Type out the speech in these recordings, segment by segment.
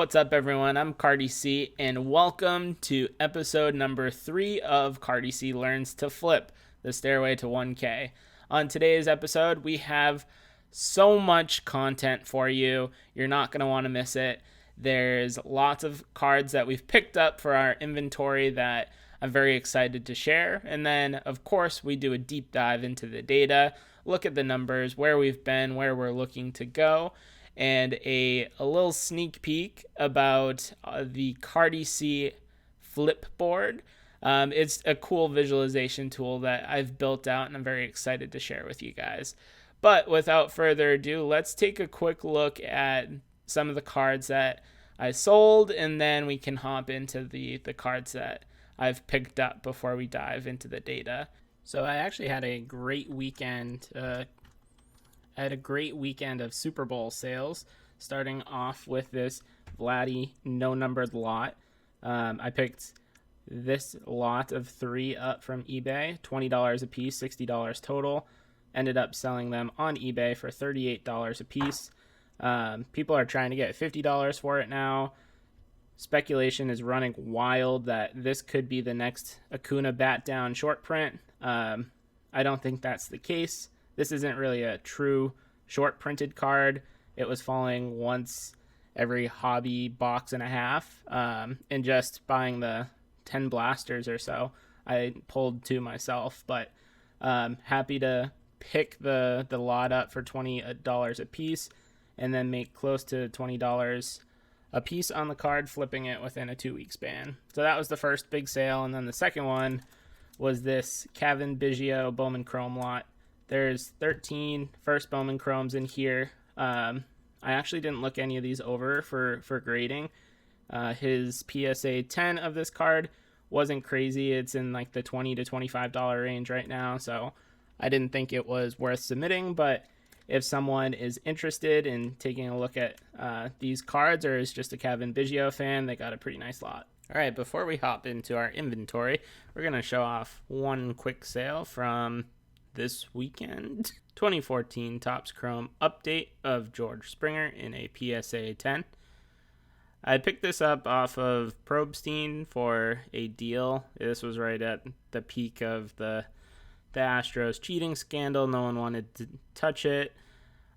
What's up, everyone? I'm Cardi C, and welcome to episode number 3 of Cardi C Learns to Flip, the Stairway to 1K. On today's episode, we have so much content for you. You're not going to want to miss it. There's lots of cards that we've picked up for our inventory that I'm very excited to share. And then, of course, we do a deep dive into the data, look at the numbers, where we've been, where we're looking to go, and a little sneak peek about the Cardi C flip board. It's a cool visualization tool that I've built out, and I'm very excited to share with you guys. But without further ado, let's take a quick look at some of the cards that I sold, and then we can hop into the cards that I've picked up before we dive into the data. So I actually had a great weekend. I had a great weekend of Super Bowl sales, starting off with this Vladdy no-numbered lot. I picked this lot of 3 up from eBay, $20 a piece, $60 total. Ended up selling them on eBay for $38 a piece. People are trying to get $50 for it now. Speculation is running wild that this could be the next Acuna bat down short print. I don't think that's the case. This isn't really a true short printed card. It was falling once every hobby box and a half. And just buying the 10 blasters or so, I pulled 2 myself. But happy to pick the lot up for $20 a piece and then make close to $20 a piece on the card, flipping it within a 2-week span. So that was the first big sale. And then the second one was this Kevin Biggio Bowman Chrome lot. There's 13 first Bowman Chromes in here. I actually didn't look any of these over for grading. His PSA 10 of this card wasn't crazy. It's in like the $20 to $25 range right now, so I didn't think it was worth submitting. But if someone is interested in taking a look at these cards, or is just a Kevin Biggio fan, they got a pretty nice lot. All right, before we hop into our inventory, we're going to show off one quick sale from this weekend. 2014 Topps Chrome update of George Springer in a PSA 10. I picked this up off of Probstein for a deal. This was right at the peak of the Astros cheating scandal. No one wanted to touch it.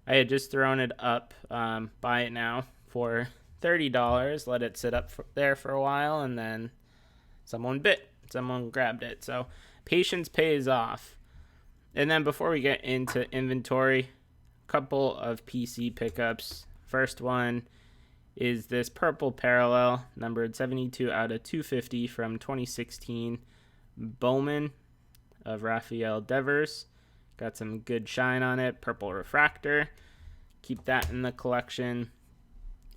I had just thrown it up, buy it now, for $30, let it sit up there for a while, and then someone grabbed it. So patience pays off. And then before we get into inventory, a couple of PC pickups. First one is this purple parallel, numbered 72 out of 250 from 2016 Bowman of Rafael Devers. Got some good shine on it, purple refractor. Keep that in the collection.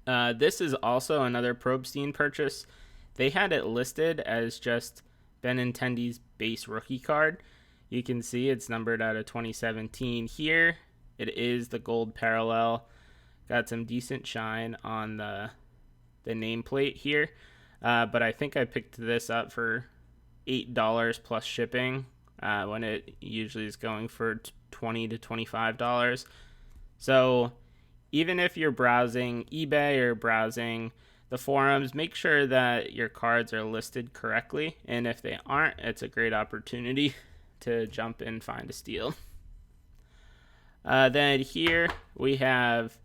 This is also another Probstein purchase. They had it listed as just Benintendi's base rookie card. You can see it's numbered out of 2017 here. It is the gold parallel. Got some decent shine on the nameplate here. But I think I picked this up for $8 plus shipping when it usually is going for $20 to $25. So even if you're browsing eBay or browsing the forums, make sure that your cards are listed correctly. And if they aren't, it's a great opportunity to jump in and find a steal. Then here we have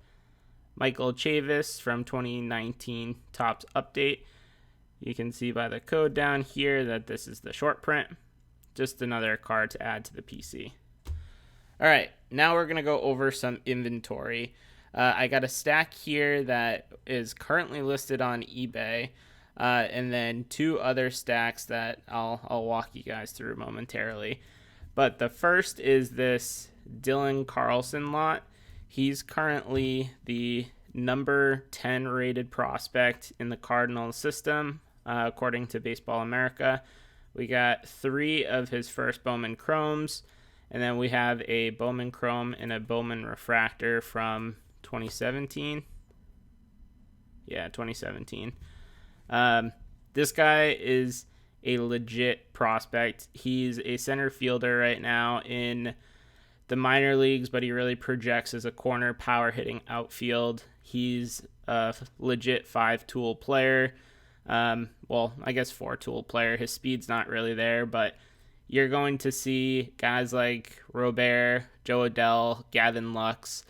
Michael Chavis from 2019 Topps update. You can see by the code down here that this is the short print. Just another card to add to the PC. All right, now we're going to go over some inventory. I got a stack here that is currently listed on eBay, and then 2 other stacks that I'll walk you guys through momentarily. But the first is this Dylan Carlson lot. He's currently the number 10 rated prospect in the Cardinal system, according to Baseball America. We got 3 of his first Bowman Chromes, and then we have a Bowman Chrome and a Bowman Refractor from 2017. Yeah, 2017. This guy is a legit prospect. He's a center fielder right now in the minor leagues, but he really projects as a corner power hitting outfield. He's a legit 5-tool player. Well, I guess 4-tool player. His speed's not really there, but you're going to see guys like Robert, Joe Adele, Gavin Lux.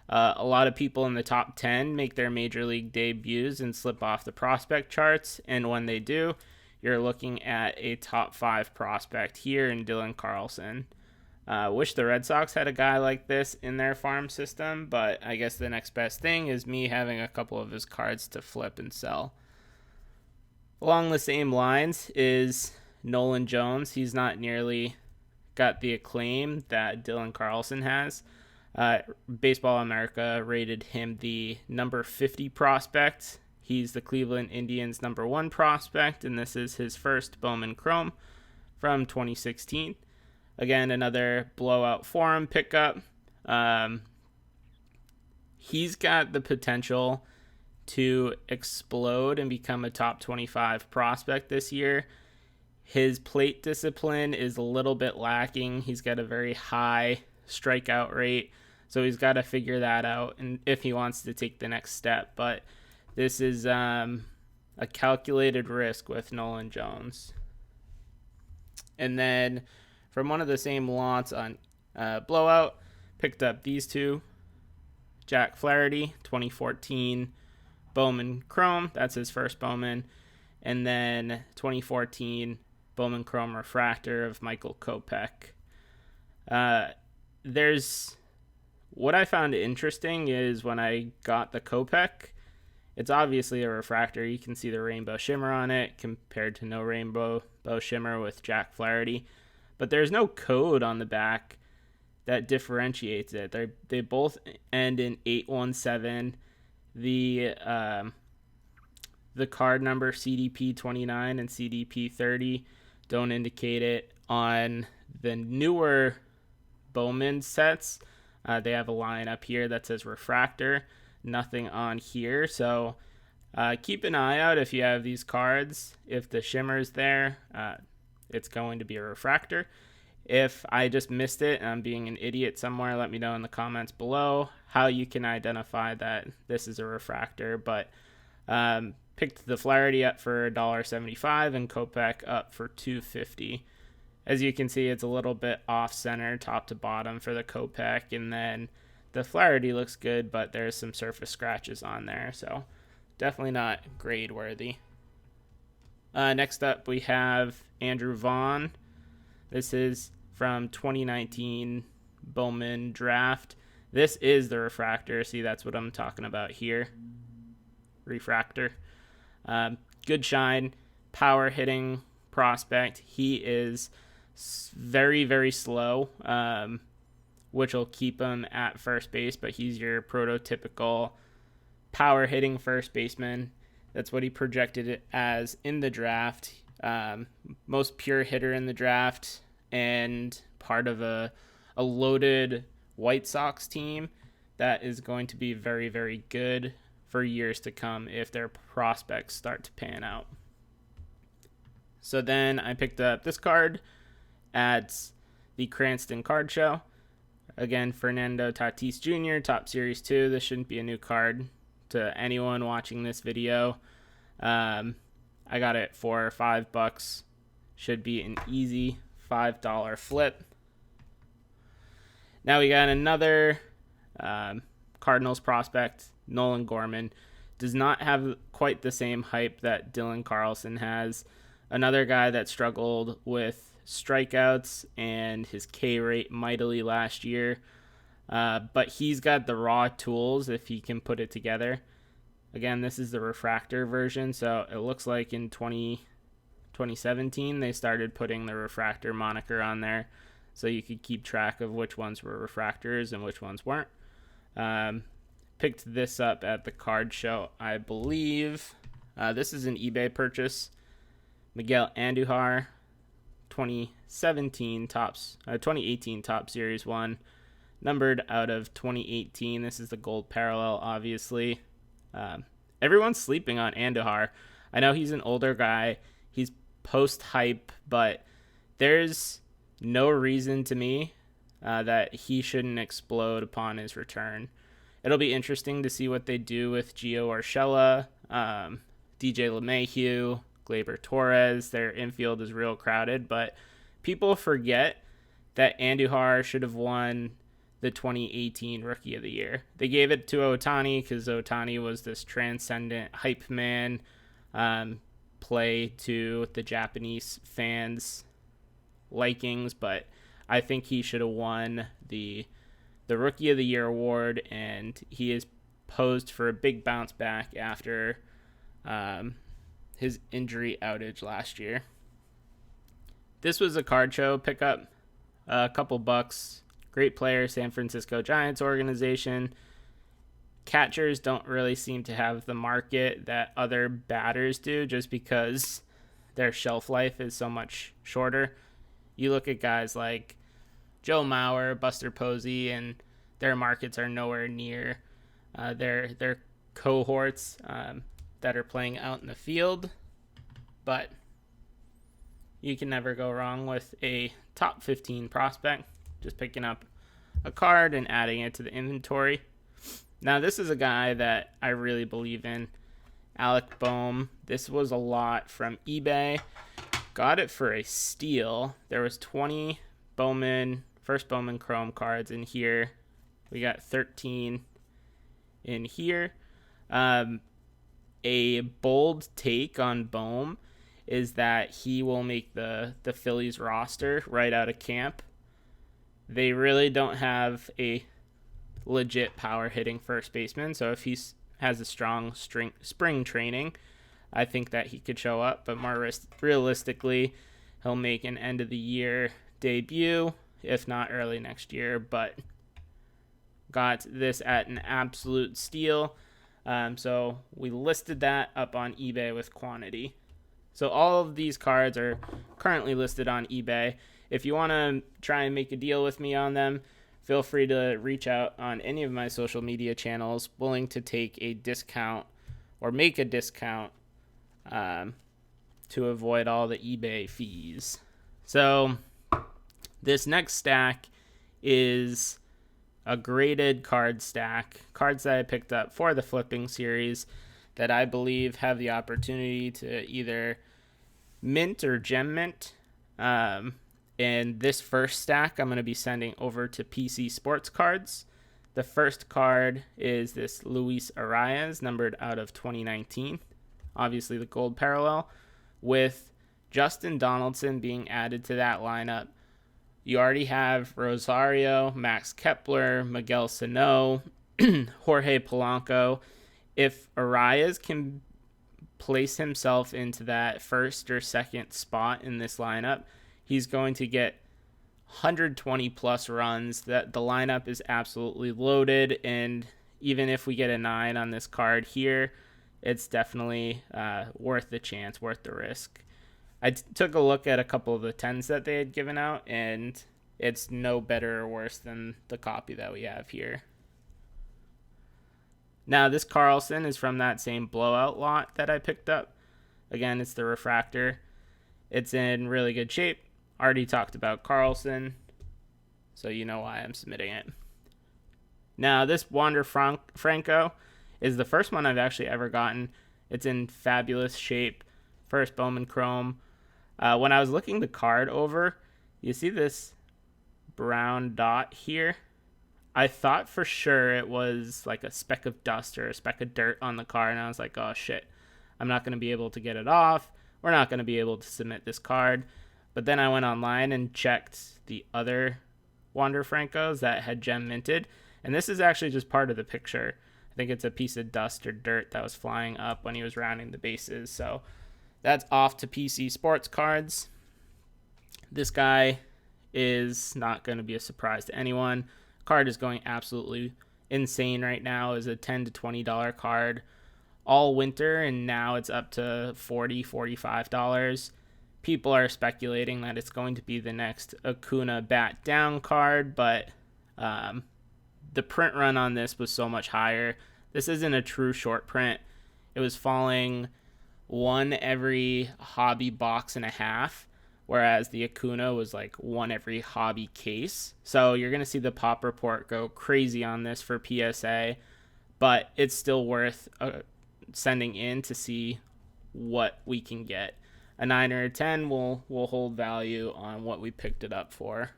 A lot of people in the top 10 make their major league debuts and slip off the prospect charts. And when they do, you're looking at a top 5 prospect here in Dylan Carlson. Wish the Red Sox had a guy like this in their farm system, but I guess the next best thing is me having a couple of his cards to flip and sell. Along the same lines is Nolan Jones. He's not nearly got the acclaim that Dylan Carlson has. Baseball America rated him the number 50 prospect. He's the Cleveland Indians' number 1 prospect, and this is his first Bowman Chrome from 2016. Again, another blowout forum pickup. He's got the potential to explode and become a top 25 prospect this year. His plate discipline is a little bit lacking. He's got a very high strikeout rate, so he's got to figure that out, and if he wants to take the next step. But this is a calculated risk with Nolan Jones. And then from one of the same lots on Blowout, picked up these two. Jack Flaherty, 2014 Bowman Chrome. That's his first Bowman. And then 2014 Bowman Chrome Refractor of Michael Kopech. There's what I found interesting is when I got the Kopech, it's obviously a refractor. You can see the rainbow shimmer on it compared to no rainbow shimmer with Jack Flaherty. But there's no code on the back that differentiates it. They both end in 817. The card number CDP 29 and CDP 30 don't indicate it. On the newer Bowman sets, they have a line up here that says refractor, nothing on here. So keep an eye out if you have these cards. If the shimmer's there, it's going to be a refractor. If I just missed it and I'm being an idiot somewhere, let me know in the comments below how you can identify that this is a refractor. But picked the Flaherty up for $1.75 and Kopech up for $2.50. As you can see, it's a little bit off center, top to bottom for the Kopech, and then the Flaherty looks good, but there's some surface scratches on there, so definitely not grade worthy. Next up, we have Andrew Vaughn. This is from 2019 Bowman Draft. This is the refractor. See, that's what I'm talking about here. Refractor. Good shine, power hitting prospect. He is very, very slow, which will keep him at first base, but he's your prototypical power hitting first baseman. That's what he projected it as in the draft. Most pure hitter in the draft and part of a loaded White Sox team that is going to be very, very good for years to come if their prospects start to pan out. So then I picked up this card at the Cranston Card Show. Again, Fernando Tatis Jr., Top Series 2. This shouldn't be a new card to anyone watching this video. I got it for $5. Should be an easy $5 flip. Now we got another Cardinals prospect, Nolan Gorman. Does not have quite the same hype that Dylan Carlson has. Another guy that struggled with strikeouts and his K rate mightily last year. But he's got the raw tools if he can put it together. Again, this is the refractor version, so it looks like in 2017 they started putting the refractor moniker on there so you could keep track of which ones were refractors and which ones weren't. Picked this up at the card show, I believe. This is an eBay purchase. Miguel Andujar, 2018 Top Series 1, numbered out of 2018. This is the gold parallel, obviously. Everyone's sleeping on Andujar. I know he's an older guy. He's post-hype, but there's no reason to me that he shouldn't explode upon his return. it'll be interesting to see what they do with Gio Urshela, DJ LeMahieu, Gleyber Torres. Their infield is real crowded, but people forget that Andujar should have won the 2018 Rookie of the Year. They gave it to Ohtani because Ohtani was this transcendent hype man, play to the Japanese fans' likings, but I think he should have won the Rookie of the Year award, and he is posed for a big bounce back after his injury outage last year. This was a card show pickup, a couple bucks. Great player, San Francisco Giants organization. Catchers don't really seem to have the market that other batters do just because their shelf life is so much shorter. You look at guys like Joe Mauer, Buster Posey, and their markets are nowhere near their cohorts that are playing out in the field. But you can never go wrong with a top 15 prospect, just picking up a card and adding it to the inventory. Now, this is a guy that I really believe in, Alec Boehm. This was a lot from eBay. Got it for a steal. There was 20 first Bowman Chrome cards in here. We got 13 in here. A bold take on Boehm is that he will make the Phillies roster right out of camp. They really don't have a legit power hitting first baseman, so if he has a strong spring training, I think that he could show up, but more realistically, he'll make an end of the year debut, if not early next year. But got this at an absolute steal, so we listed that up on eBay with quantity. So all of these cards are currently listed on eBay. If you want to try and make a deal with me on them, feel free to reach out on any of my social media channels, willing to take a discount or make a discount to avoid all the eBay fees. So this next stack is a graded card stack, cards that I picked up for the flipping series that I believe have the opportunity to either mint or gem mint. And this first stack I'm going to be sending over to PC Sports Cards. The first card is this Luis Arias, numbered out of 2019. Obviously the gold parallel, with Justin Donaldson being added to that lineup. You already have Rosario, Max Kepler, Miguel Sano, Jorge Polanco. If Arias can place himself into that first or second spot in this lineup, he's going to get 120 plus runs. That the lineup is absolutely loaded, and even if we get a 9 on this card here, it's definitely worth the chance, worth the risk. I took a look at a couple of the 10s that they had given out, and it's no better or worse than the copy that we have here. Now, this Carlson is from that same blowout lot that I picked up. Again, it's the refractor. It's in really good shape. Already talked about Carlson, so you know why I'm submitting it. Now, this Wander Franco is the first one I've actually ever gotten. It's in fabulous shape. First Bowman Chrome. When I was looking the card over, you see this brown dot here? I thought for sure it was like a speck of dust or a speck of dirt on the card, and I was like, oh shit, I'm not going to be able to get it off. We're not going to be able to submit this card. But then I went online and checked the other Wander Francos that had gem minted, and this is actually just part of the picture. I think it's a piece of dust or dirt that was flying up when he was rounding the bases. So that's off to PC Sports Cards. This guy is not going to be a surprise to anyone. Card is going absolutely insane right now. Is a $10 to $20 card all winter, and now it's up to $40, $45. People are speculating that it's going to be the next Acuna bat down card, but the print run on this was so much higher. This isn't a true short print. It was falling one every hobby box and a half, whereas the Acuna was like one every hobby case. So you're going to see the pop report go crazy on this for PSA, but it's still worth sending in to see what we can get. A 9 or a 10 will hold value on what we picked it up for.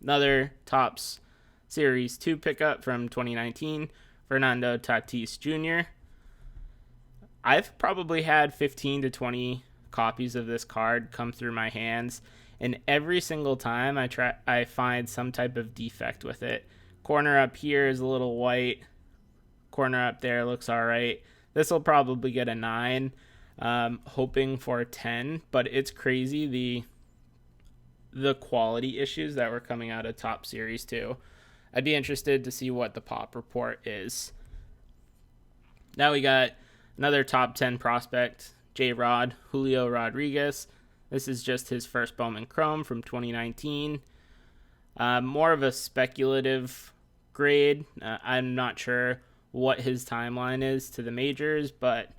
Another Topps Series 2 pickup from 2019, Fernando Tatis Jr. I've probably had 15 to 20 copies of this card come through my hands, and every single time I find some type of defect with it. Corner up here is a little white. Corner up there looks all right. This will probably get a 9. Hoping for a 10, but it's crazy the quality issues that were coming out of Topps Series 2. I'd be interested to see what the pop report is. Now we got another top 10 prospect, J-Rod, Julio Rodriguez. This is just his first Bowman Chrome from 2019. More of a speculative grade. I'm not sure what his timeline is to the majors, but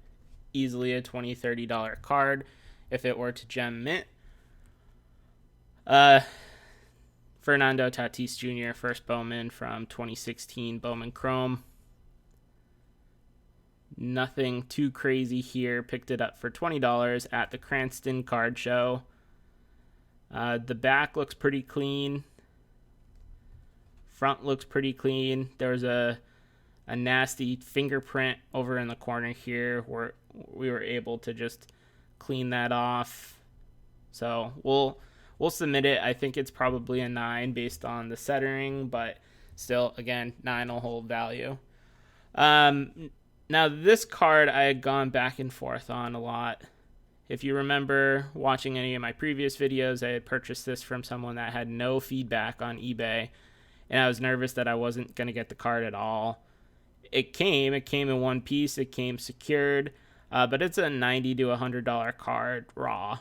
easily a $20, $30 card if it were to gem mint. Fernando Tatis Jr., first Bowman from 2016 Bowman Chrome. Nothing too crazy here. Picked it up for $20 at the Cranston Card Show. The back looks pretty clean. Front looks pretty clean. There was a nasty fingerprint over in the corner here where we were able to just clean that off. So we'll submit it. I think it's probably a 9 based on the centering, but still, again, 9 will hold value. Now this card I had gone back and forth on a lot. If you remember watching any of my previous videos, I had purchased this from someone that had no feedback on eBay, and I was nervous that I wasn't going to get the card at all. It came in one piece. It came secured, but it's a $90 to $100 card raw.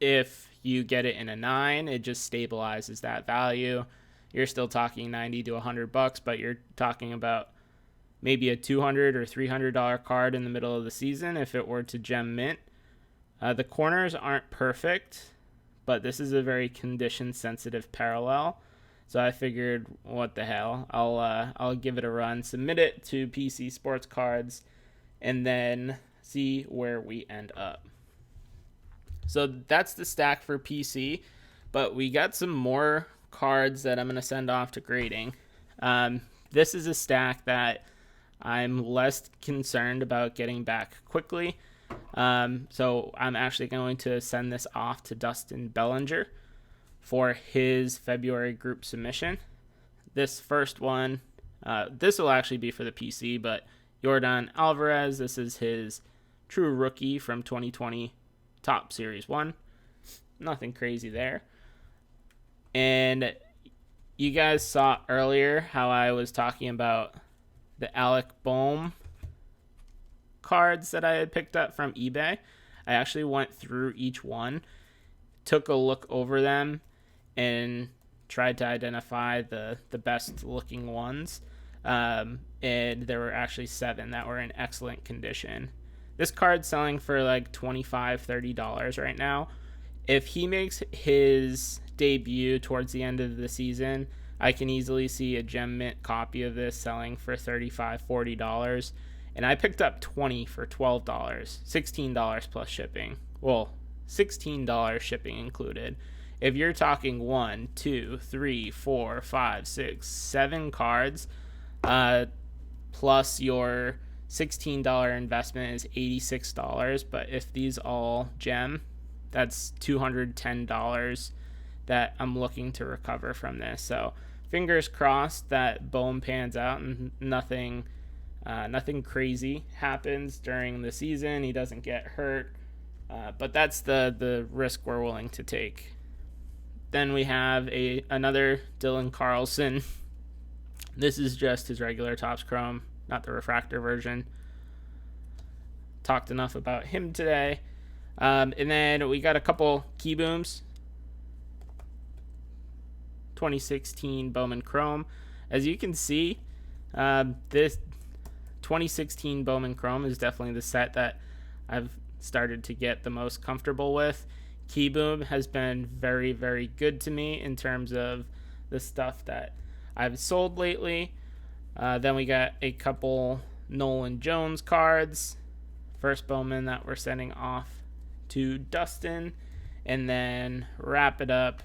If you get it in a 9, it just stabilizes that value. You're still talking $90 to $100, but you're talking about maybe a $200 or $300 card in the middle of the season if it were to gem mint. The corners aren't perfect, but this is a very condition-sensitive parallel. So I figured, what the hell? I'll give it a run, submit it to PC Sports Cards, and then see where we end up. So that's the stack for PC, but we got some more cards that I'm going to send off to grading. This is a stack that I'm less concerned about getting back quickly. So I'm actually going to send this off to Dustin Bellinger for his February group submission. This first one, this will actually be for the PC, but Yordan Alvarez, this is his true rookie from 2020 Topps Series 1. Nothing crazy there. And you guys saw earlier how I was talking about the Alec Bohm cards that I had picked up from eBay. I actually went through each one, took a look over them, and tried to identify the best looking ones. And there were actually 7 that were in excellent condition. This card's selling for like $25, $30 right now. If he makes his debut towards the end of the season, I can easily see a gem mint copy of this selling for $35, $40. And I picked up 20 for $12, $16 plus shipping. Well, $16 shipping included. If you're talking 1, 2, 3, 4, 5, 6, 7 cards, plus your $16 investment is $86. But if these all gem, that's $210 that I'm looking to recover from this. So fingers crossed that Bohm pans out and nothing crazy happens during the season. He doesn't get hurt. But that's the risk we're willing to take. Then we have another Dylan Carlson. This is just his regular Topps Chrome, not the refractor version. Talked enough about him today. And then we got a couple key booms. 2016 Bowman Chrome. As you can see, this 2016 Bowman Chrome is definitely the set that I've started to get the most comfortable with. Keyboom has been very, very good to me in terms of the stuff that I've sold lately. Then we got a couple Nolan Jones cards. First Bowman that we're sending off to Dustin. And then wrap it up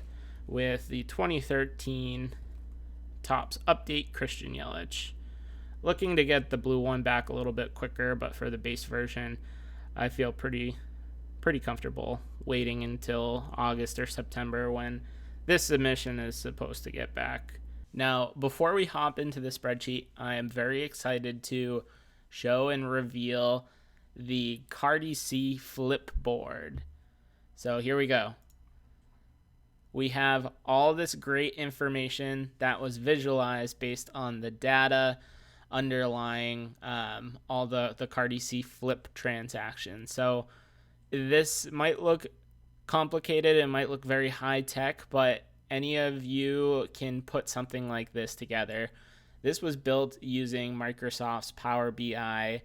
with the 2013 Topps Update Christian Yelich. Looking to get the blue one back a little bit quicker, but for the base version, I feel pretty comfortable waiting until August or September when this submission is supposed to get back. Now, before we hop into the spreadsheet, I am very excited to show and reveal the Cardi C flip board. So here we go. We have all this great information that was visualized based on the data underlying all the Cardi C flip transactions. So this might look complicated, it might look very high tech, but any of you can put something like this together. This was built using Microsoft's Power BI,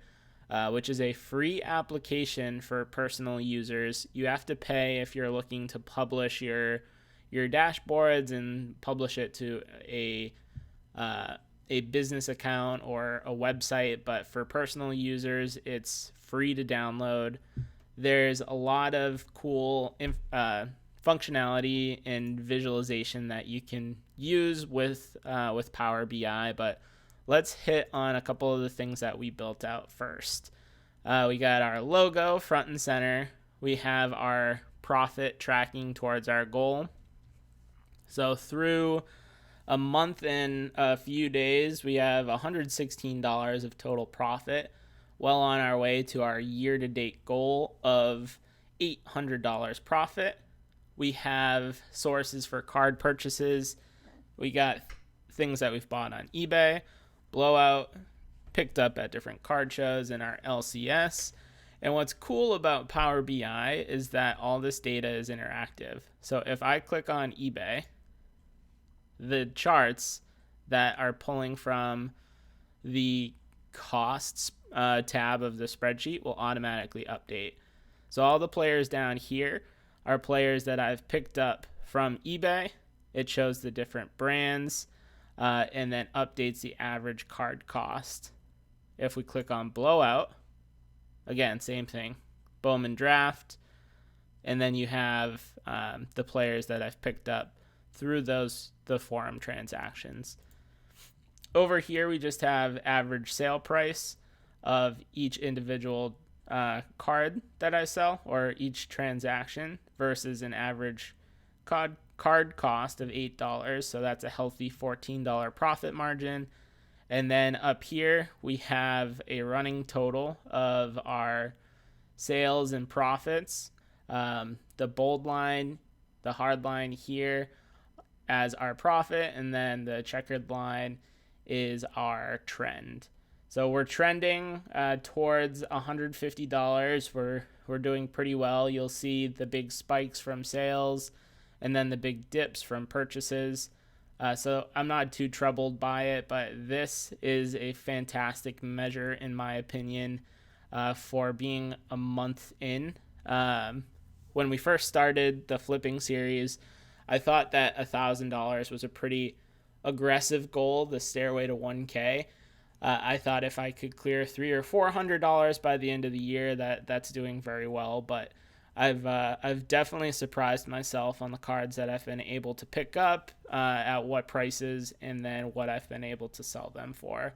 which is a free application for personal users. You have to pay if you're looking to publish your dashboards and publish it to a business account or a website, but for personal users, it's free to download. There's a lot of cool functionality and visualization that you can use with Power BI, but let's hit on a couple of the things that we built out first. We got our logo front and center. We have our profit tracking towards our goal. So through a month and a few days, we have $116 of total profit, well on our way to our year-to-date goal of $800 profit. We have sources for card purchases. We got things that we've bought on eBay, blowout, picked up at different card shows in our LCS. And what's cool about Power BI is that all this data is interactive. So if I click on eBay, the charts that are pulling from the costs tab of the spreadsheet will automatically update. So all the players down here are players that I've picked up from eBay. It shows the different brands and then updates the average card cost. If we click on blowout, again, same thing, Bowman draft, and then you have the players that I've picked up through the forum transactions. Over here, we just have average sale price of each individual card that I sell, or each transaction, versus an average card cost of $8. So that's a healthy $14 profit margin. And then up here, we have a running total of our sales and profits. The bold line, the hard line here as our profit, and then the checkered line is our trend. So we're trending towards $150. We're doing pretty well. You'll see the big spikes from sales and then the big dips from purchases. So I'm not too troubled by it, but this is a fantastic measure, in my opinion, for being a month in. When we first started the flipping series, I thought that $1,000 was a pretty aggressive goal, the stairway to 1K. I thought if I could clear $300 or $400 by the end of the year, that's doing very well. But I've definitely surprised myself on the cards that I've been able to pick up, at what prices, and then what I've been able to sell them for.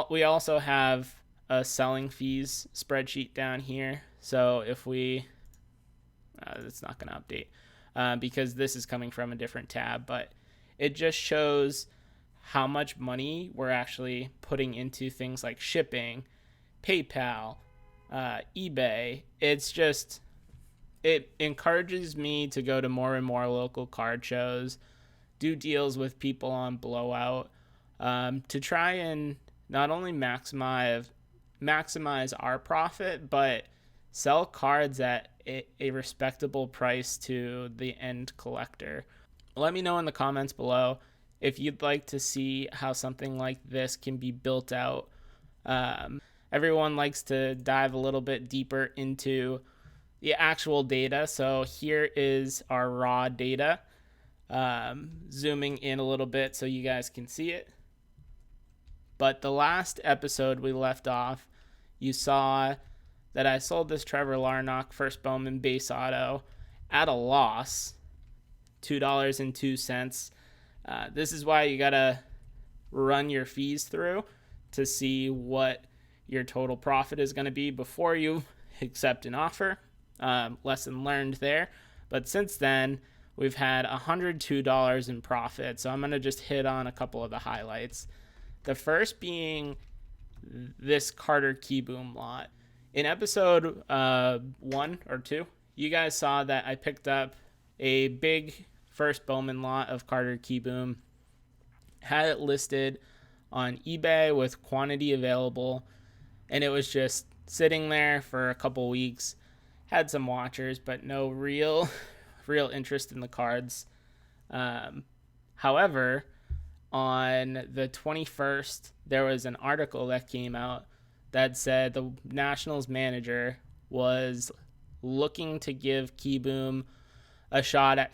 We also have a selling fees spreadsheet down here. So if we, it's not going to update because this is coming from a different tab, but it just shows how much money we're actually putting into things like shipping, PayPal, eBay. It encourages me to go to more and more local card shows, do deals with people on blowout, to try and not only maximize our profit, but sell cards at a respectable price to the end collector. Let me know in the comments below if you'd like to see how something like this can be built out. Everyone likes to dive a little bit deeper into the actual data. So here is our raw data. Zooming in a little bit so you guys can see it. But the last episode we left off, you saw that I sold this Trevor Larnach first Bowman base auto at a loss, $2.02. This is why you gotta run your fees through to see what your total profit is going to be before you accept an offer. Lesson learned there. But since then, we've had $102 in profit. So I'm going to just hit on a couple of the highlights. The first being this Carter Keyboom lot. In episode 1 or 2, you guys saw that I picked up a big first Bowman lot of Carter Keyboom, had it listed on eBay with quantity available, and it was just sitting there for a couple weeks. Had some watchers, but no real interest in the cards. However, on the 21st, there was an article that came out that said the Nationals manager was looking to give Keyboom a shot at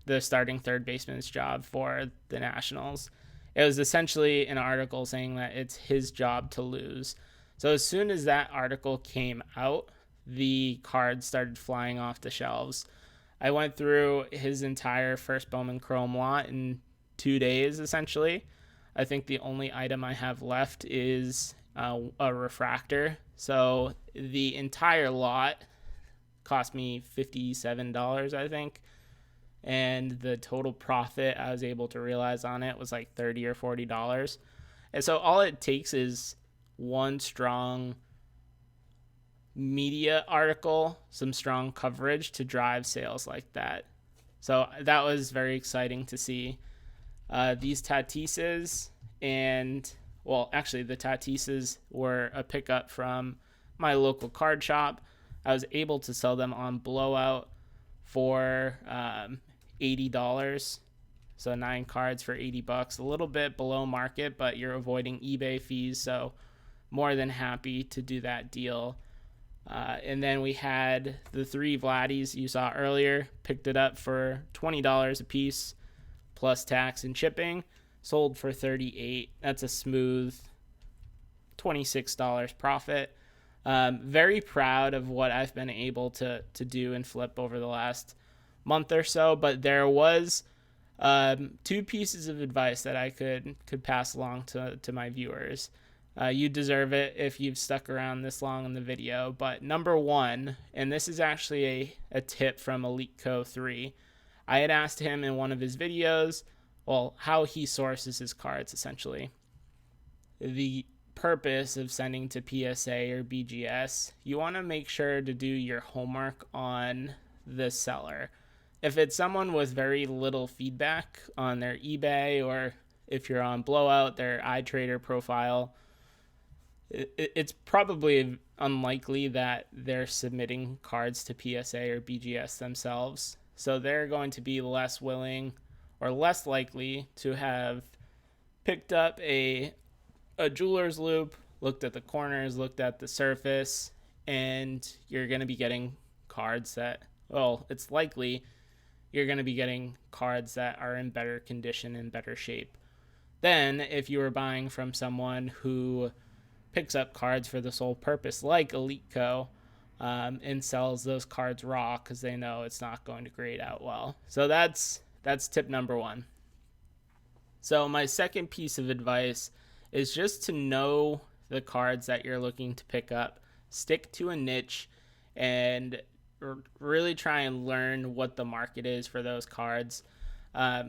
the starting third baseman's job for the Nationals. It was essentially an article saying that it's his job to lose. So as soon as that article came out, the cards started flying off the shelves. I went through his entire first Bowman Chrome lot in 2 days, essentially. I think the only item I have left is a refractor. So the entire lot cost me $57, I think. And the total profit I was able to realize on it was like $30 or $40. And so all it takes is one strong media article, some strong coverage to drive sales like that. So that was very exciting to see. These Tatises, and well, actually the Tatises were a pickup from my local card shop. I was able to sell them on Blowout for $80. So 9 cards for $80, a little bit below market, but you're avoiding eBay fees. So more than happy to do that deal. And then we had the 3 Vladdies you saw earlier, picked it up for $20 a piece plus tax and shipping, sold for $38. That's a smooth $26 profit. Very proud of what I've been able to do and flip over the last month or so, but there was 2 pieces of advice that I could pass along to my viewers. You deserve it if you've stuck around this long in the video. But number 1, and this is actually a tip from EliteCo3, I had asked him in one of his videos, well, how he sources his cards, essentially. The purpose of sending to PSA or BGS, you want to make sure to do your homework on the seller. If it's someone with very little feedback on their eBay, or if you're on Blowout, their iTrader profile, it's probably unlikely that they're submitting cards to PSA or BGS themselves. So they're going to be less willing or less likely to have picked up a jeweler's loop, looked at the corners, looked at the surface, and you're going to be getting cards that, well, it's likely you're going to be getting cards that are in better condition and better shape. Then, if you were buying from someone who picks up cards for the sole purpose, like EliteCo, and sells those cards raw because they know it's not going to grade out well. So that's tip number 1. So my second piece of advice is just to know the cards that you're looking to pick up, stick to a niche, and really try and learn what the market is for those cards.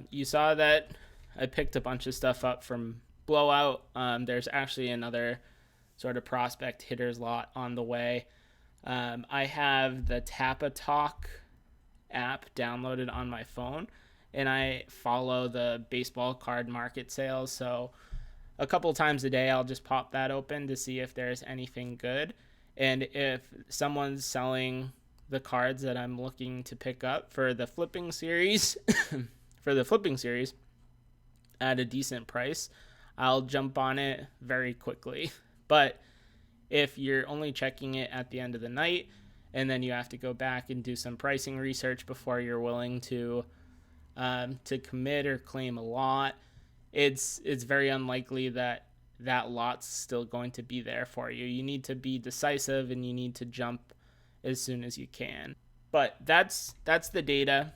You saw that I picked a bunch of stuff up from Blowout. There's actually another sort of prospect hitters lot on the way. I have the Tap-A-Talk app downloaded on my phone, and I follow the baseball card market sales. So a couple times a day, I'll just pop that open to see if there's anything good. And if someone's selling the cards that I'm looking to pick up for the flipping series, at a decent price, I'll jump on it very quickly. But if you're only checking it at the end of the night and then you have to go back and do some pricing research before you're willing to commit or claim a lot. It's very unlikely that that lot's still going to be there for you. You need to be decisive and you need to jump as soon as you can. But that's the data.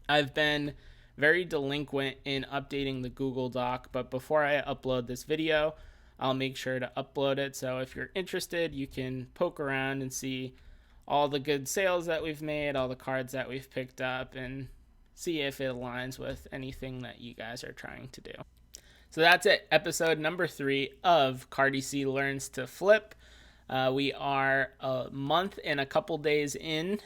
I've been very delinquent in updating the Google Doc, but before I upload this video, I'll make sure to upload it. So if you're interested, you can poke around and see all the good sales that we've made, all the cards that we've picked up, and see if it aligns with anything that you guys are trying to do. So that's it, episode number 3 of Cardi C Learns to Flip. We are a month and a couple days in.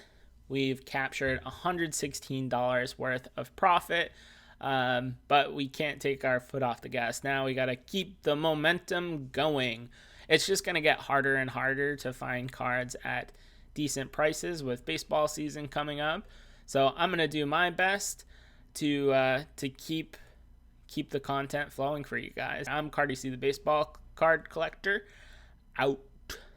We've captured $116 worth of profit, but we can't take our foot off the gas now. We got to keep the momentum going. It's just going to get harder and harder to find cards at decent prices with baseball season coming up. So I'm going to do my best to keep the content flowing for you guys. I'm Cardi C, the baseball card collector. Out.